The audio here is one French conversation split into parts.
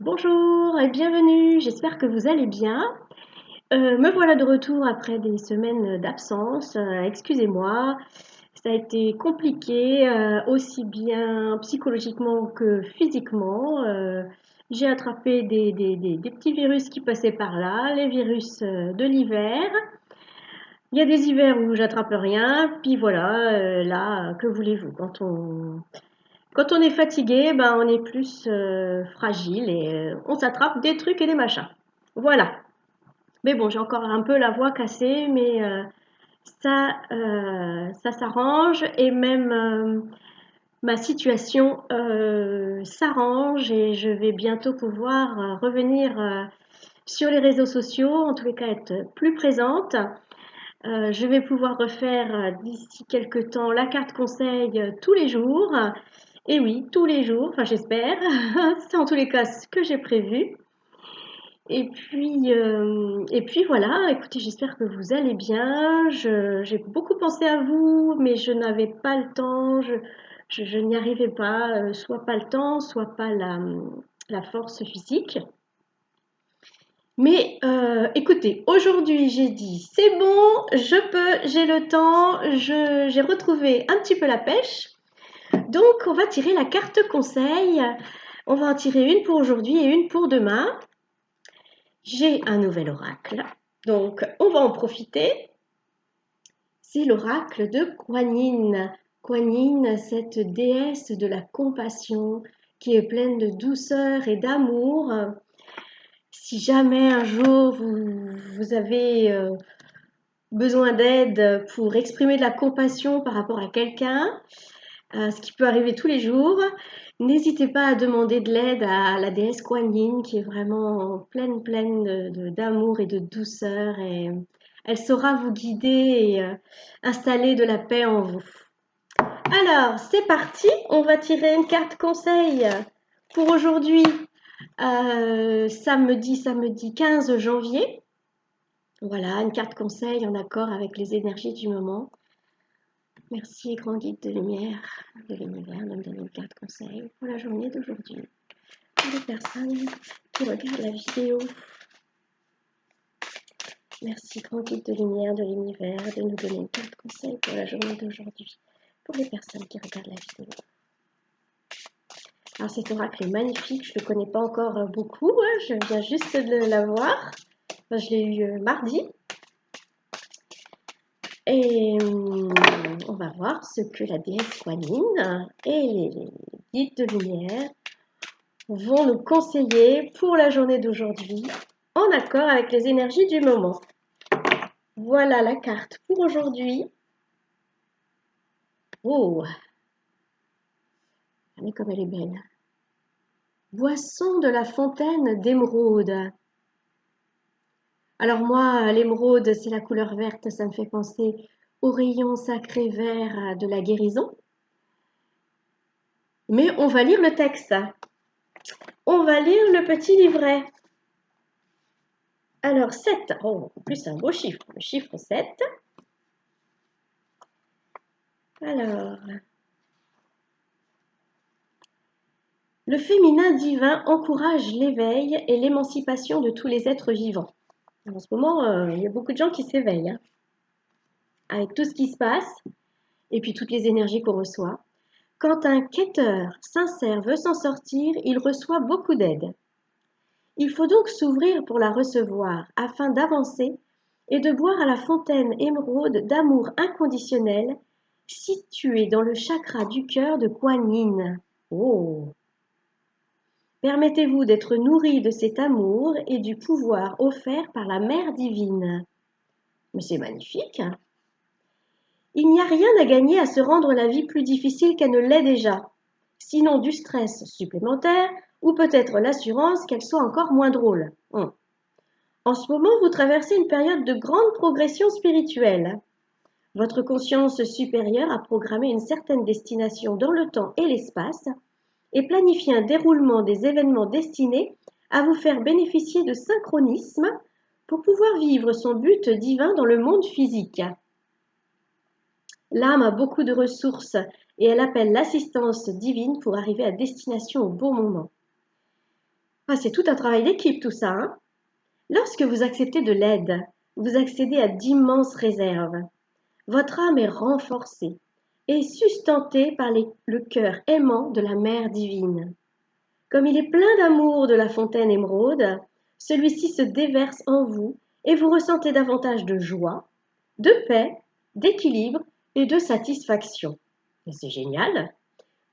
Bonjour et bienvenue, j'espère que vous allez bien. Me voilà de retour après des semaines d'absence. Excusez-moi, ça a été compliqué, aussi bien psychologiquement que physiquement. J'ai attrapé des petits virus qui passaient par là, les virus de l'hiver. Il y a des hivers où j'attrape rien, puis voilà, là, que voulez-vous? Quand on est fatigué, ben, on est plus fragile et on s'attrape des trucs et des machins. Voilà. Mais bon, j'ai encore un peu la voix cassée, mais ça s'arrange et même ma situation s'arrange et je vais bientôt pouvoir revenir sur les réseaux sociaux, en tous les cas être plus présente. Je vais pouvoir refaire d'ici quelques temps la carte conseil tous les jours. Et oui, tous les jours, enfin j'espère. C'est en tous les cas ce que j'ai prévu. Et puis voilà, écoutez, j'espère que vous allez bien. J'ai beaucoup pensé à vous, mais je n'avais pas le temps, je n'y arrivais pas, soit pas le temps, soit pas la force physique. Mais écoutez, aujourd'hui j'ai dit c'est bon, je peux, j'ai le temps, j'ai retrouvé un petit peu la pêche. Donc on va tirer la carte conseil. On va en tirer une pour aujourd'hui et une pour demain. J'ai un nouvel oracle, donc on va en profiter. C'est l'oracle de Kuan Yin. Kuan Yin, cette déesse de la compassion qui est pleine de douceur et d'amour. Si jamais un jour vous avez besoin d'aide pour exprimer de la compassion par rapport à quelqu'un, ce qui peut arriver tous les jours, n'hésitez pas à demander de l'aide à la déesse Kuan Yin qui est vraiment pleine d'amour et de douceur et elle saura vous guider et installer de la paix en vous. Alors, c'est parti, on va tirer une carte conseil pour aujourd'hui, samedi 15 janvier. Voilà, une carte conseil en accord avec les énergies du moment. Merci, grand guide de lumière de l'univers, de me donner une carte conseil pour la journée d'aujourd'hui. Pour les personnes qui regardent la vidéo, merci, grand guide de lumière de l'univers, de nous donner une carte conseil pour la journée d'aujourd'hui. Pour les personnes qui regardent la vidéo. Alors cet oracle est magnifique, je ne le connais pas encore beaucoup, je viens juste de l'avoir. Enfin, je l'ai eu mardi. Et on va voir ce que la déesse Kuan Yin et les guides de lumière vont nous conseiller pour la journée d'aujourd'hui en accord avec les énergies du moment. Voilà la carte pour aujourd'hui. Oh, mais comme elle est belle. Boisson de la fontaine d'émeraude. Alors moi, l'émeraude, c'est la couleur verte, ça me fait penser au rayon sacré vert de la guérison. Mais on va lire le texte. On va lire le petit livret. Alors 7, oh, en plus c'est un beau chiffre, le chiffre 7. Alors, le féminin divin encourage l'éveil et l'émancipation de tous les êtres vivants. En ce moment, il y a beaucoup de gens qui s'éveillent, hein, avec tout ce qui se passe et puis toutes les énergies qu'on reçoit. Quand un quêteur sincère veut s'en sortir, il reçoit beaucoup d'aide. Il faut donc s'ouvrir pour la recevoir afin d'avancer et de boire à la fontaine émeraude d'amour inconditionnel située dans le chakra du cœur de Kuan Yin. Oh! Permettez-vous d'être nourri de cet amour et du pouvoir offert par la Mère divine. Mais c'est magnifique! Il n'y a rien à gagner à se rendre la vie plus difficile qu'elle ne l'est déjà, sinon du stress supplémentaire ou peut-être l'assurance qu'elle soit encore moins drôle. En ce moment, vous traversez une période de grande progression spirituelle. Votre conscience supérieure a programmé une certaine destination dans le temps et l'espace et planifie un déroulement des événements destinés à vous faire bénéficier de synchronisme pour pouvoir vivre son but divin dans le monde physique. L'âme a beaucoup de ressources et elle appelle l'assistance divine pour arriver à destination au bon moment. Ah, c'est tout un travail d'équipe tout ça, hein. Lorsque vous acceptez de l'aide, vous accédez à d'immenses réserves. Votre âme est renforcée et sustentée par le cœur aimant de la Mère divine. Comme il est plein d'amour de la fontaine émeraude, celui-ci se déverse en vous et vous ressentez davantage de joie, de paix, d'équilibre et de satisfaction. Et c'est génial!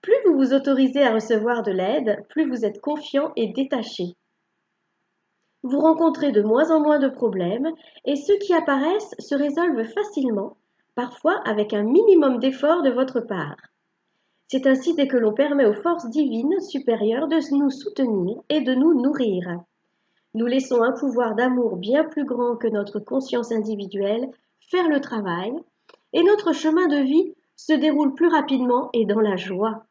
Plus vous vous autorisez à recevoir de l'aide, plus vous êtes confiant et détaché. Vous rencontrez de moins en moins de problèmes et ceux qui apparaissent se résolvent facilement, parfois avec un minimum d'effort de votre part. C'est ainsi dès que l'on permet aux forces divines supérieures de nous soutenir et de nous nourrir. Nous laissons un pouvoir d'amour bien plus grand que notre conscience individuelle faire le travail et notre chemin de vie se déroule plus rapidement et dans la joie.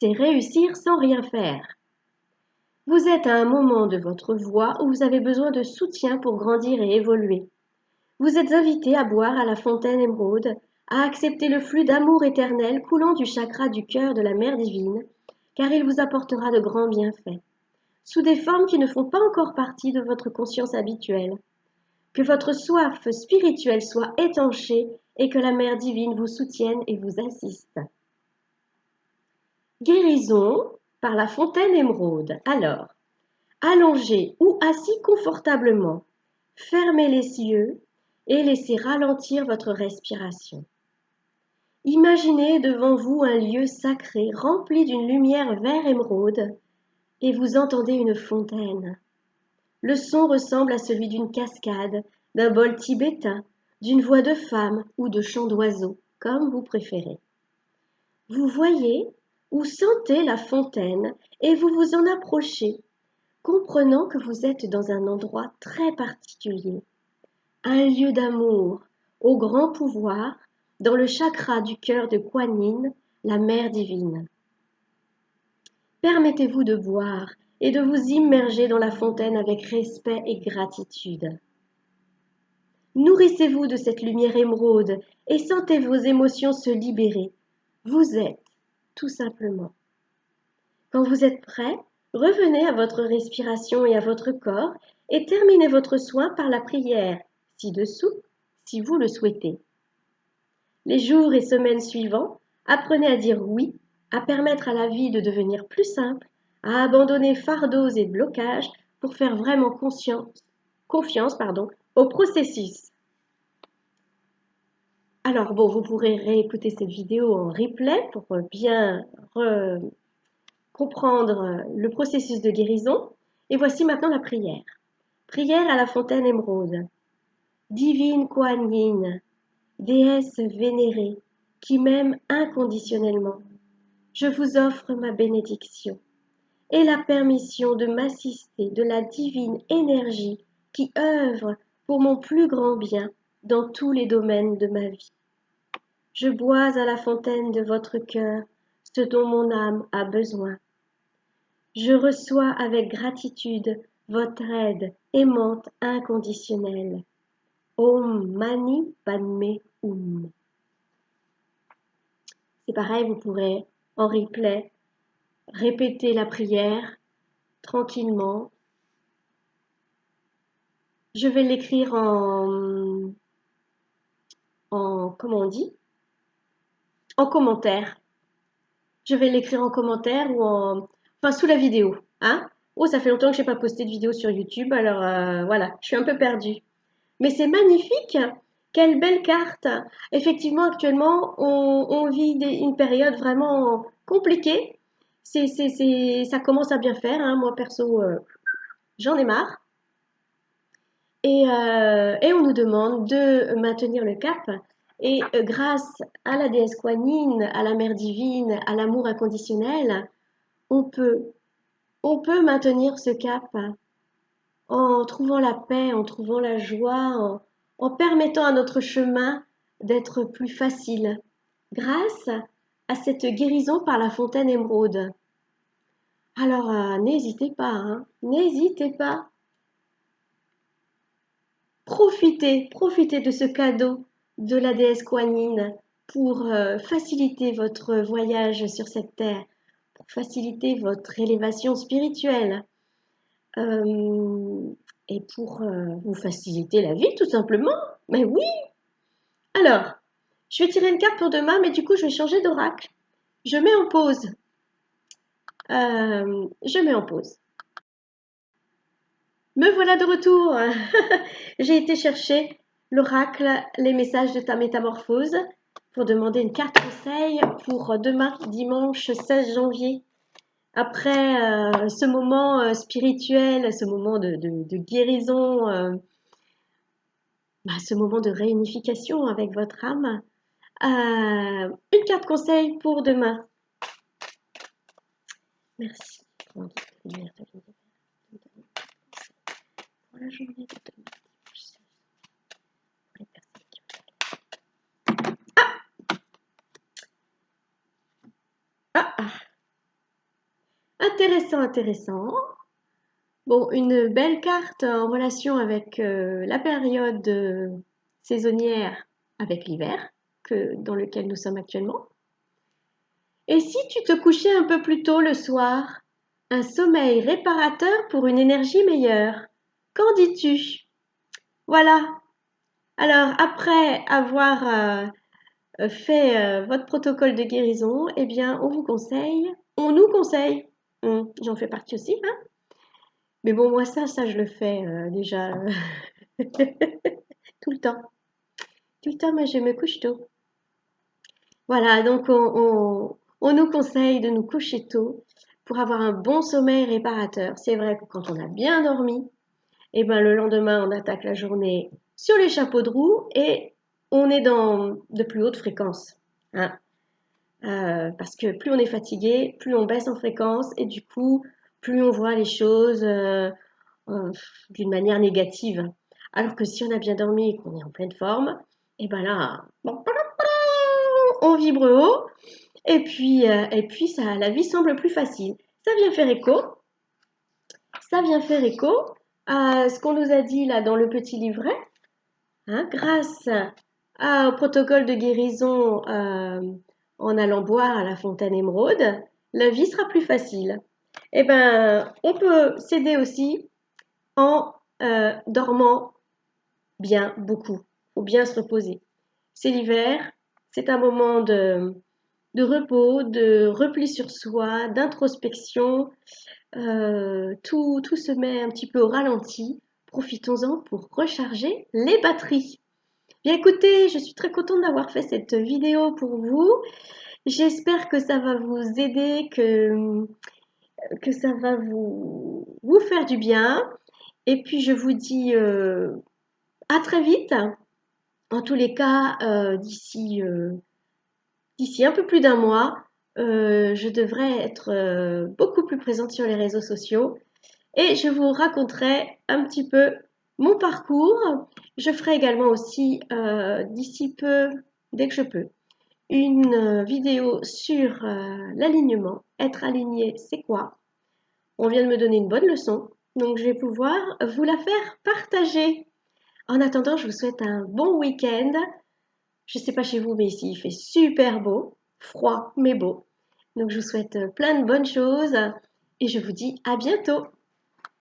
C'est réussir sans rien faire. Vous êtes à un moment de votre voie où vous avez besoin de soutien pour grandir et évoluer. Vous êtes invité à boire à la fontaine émeraude, à accepter le flux d'amour éternel coulant du chakra du cœur de la Mère divine, car il vous apportera de grands bienfaits, sous des formes qui ne font pas encore partie de votre conscience habituelle. Que votre soif spirituelle soit étanchée et que la Mère divine vous soutienne et vous assiste. Guérison par la fontaine émeraude. Alors, allongé ou assis confortablement, fermez les yeux et laissez ralentir votre respiration. Imaginez devant vous un lieu sacré rempli d'une lumière vert émeraude et vous entendez une fontaine. Le son ressemble à celui d'une cascade, d'un bol tibétain, d'une voix de femme ou de chant d'oiseau, comme vous préférez. Vous voyez ou sentez la fontaine et vous vous en approchez, comprenant que vous êtes dans un endroit très particulier, un lieu d'amour, au grand pouvoir, dans le chakra du cœur de Kuan Yin, la Mère divine. Permettez-vous de boire et de vous immerger dans la fontaine avec respect et gratitude. Nourrissez-vous de cette lumière émeraude et sentez vos émotions se libérer. Vous êtes, tout simplement. Quand vous êtes prêt, revenez à votre respiration et à votre corps et terminez votre soin par la prière, ci-dessous, si vous le souhaitez. Les jours et semaines suivants, apprenez à dire oui, à permettre à la vie de devenir plus simple, à abandonner fardeaux et blocages pour faire vraiment confiance au processus. Alors bon, vous pourrez réécouter cette vidéo en replay pour bien comprendre le processus de guérison. Et voici maintenant la prière. Prière à la fontaine émeraude. Divine Kuan Yin, déesse vénérée, qui m'aime inconditionnellement, je vous offre ma bénédiction et la permission de m'assister de la divine énergie qui œuvre pour mon plus grand bien dans tous les domaines de ma vie. Je bois à la fontaine de votre cœur ce dont mon âme a besoin. Je reçois avec gratitude votre aide aimante inconditionnelle. Om Mani Padme Hum. C'est pareil, vous pourrez en replay répéter la prière tranquillement. Je vais l'écrire comment on dit? En commentaire. Je vais l'écrire en commentaire ou enfin sous la vidéo, hein? Oh, ça fait longtemps que je n'ai pas posté de vidéo sur YouTube, alors voilà, je suis un peu perdue. Mais c'est magnifique! Quelle belle carte! Effectivement, actuellement, on vit une période vraiment compliquée. Ça commence à bien faire, hein. Moi, perso, j'en ai marre. Et on nous demande de maintenir le cap. Et grâce à la déesse Kuan Yin, à la Mère divine, à l'amour inconditionnel, on peut, on peut maintenir ce cap en trouvant la paix, en trouvant la joie, en permettant à notre chemin d'être plus facile, grâce à cette guérison par la fontaine émeraude. Alors, n'hésitez pas, hein, n'hésitez pas. Profitez de ce cadeau de la déesse Kuan Yin pour faciliter votre voyage sur cette terre, pour faciliter votre élévation spirituelle. et pour vous faciliter la vie, tout simplement. Mais oui! Alors, je vais tirer une carte pour demain, mais du coup, je vais changer d'oracle. Je mets en pause. Je mets en pause. Me voilà de retour. J'ai été chercher l'oracle, les messages de ta métamorphose pour demander une carte conseil pour demain, dimanche 16 janvier. Après ce moment spirituel, ce moment de guérison, ce moment de réunification avec votre âme, une carte conseil pour demain. Merci. Pour la journée de demain. Ah, ah. Intéressant, intéressant. Bon, une belle carte en relation avec la période saisonnière avec l'hiver dans lequel nous sommes actuellement. Et si tu te couchais un peu plus tôt le soir, un sommeil réparateur pour une énergie meilleure, qu'en dis-tu? Voilà. Alors, après avoir fait votre protocole de guérison, eh bien, on nous conseille, j'en fais partie aussi, hein, mais bon, moi, ça, je le fais déjà tout le temps. Tout le temps, moi, je me couche tôt. Voilà, donc on nous conseille de nous coucher tôt pour avoir un bon sommeil réparateur. C'est vrai que quand on a bien dormi, eh ben, le lendemain, on attaque la journée sur les chapeaux de roue et on est dans de plus hautes fréquences, hein. Parce que plus on est fatigué, plus on baisse en fréquence et du coup, plus on voit les choses d'une manière négative. Alors que si on a bien dormi et qu'on est en pleine forme, et ben là, on vibre haut et puis ça, la vie semble plus facile. Ça vient faire écho, ça vient faire écho à ce qu'on nous a dit là dans le petit livret, hein, grâce au protocole de guérison en allant boire à la fontaine émeraude, la vie sera plus facile. Eh ben, on peut s'aider aussi en dormant bien, beaucoup. Il faut bien se reposer. C'est l'hiver, c'est un moment de repos, de repli sur soi, d'introspection. Tout se met un petit peu au ralenti. Profitons-en pour recharger les batteries. Bien écoutez, je suis très contente d'avoir fait cette vidéo pour vous. J'espère que ça va vous aider, que ça va vous faire du bien. Et puis je vous dis à très vite. En tous les cas, d'ici un peu plus d'un mois, je devrais être beaucoup plus présente sur les réseaux sociaux et je vous raconterai un petit peu mon parcours. Je ferai également aussi d'ici peu, dès que je peux, une vidéo sur l'alignement. Être aligné, c'est quoi? On vient de me donner une bonne leçon, donc je vais pouvoir vous la faire partager. En attendant, je vous souhaite un bon week-end. Je ne sais pas chez vous, mais ici, il fait super beau, froid, mais beau. Donc, je vous souhaite plein de bonnes choses et je vous dis à bientôt.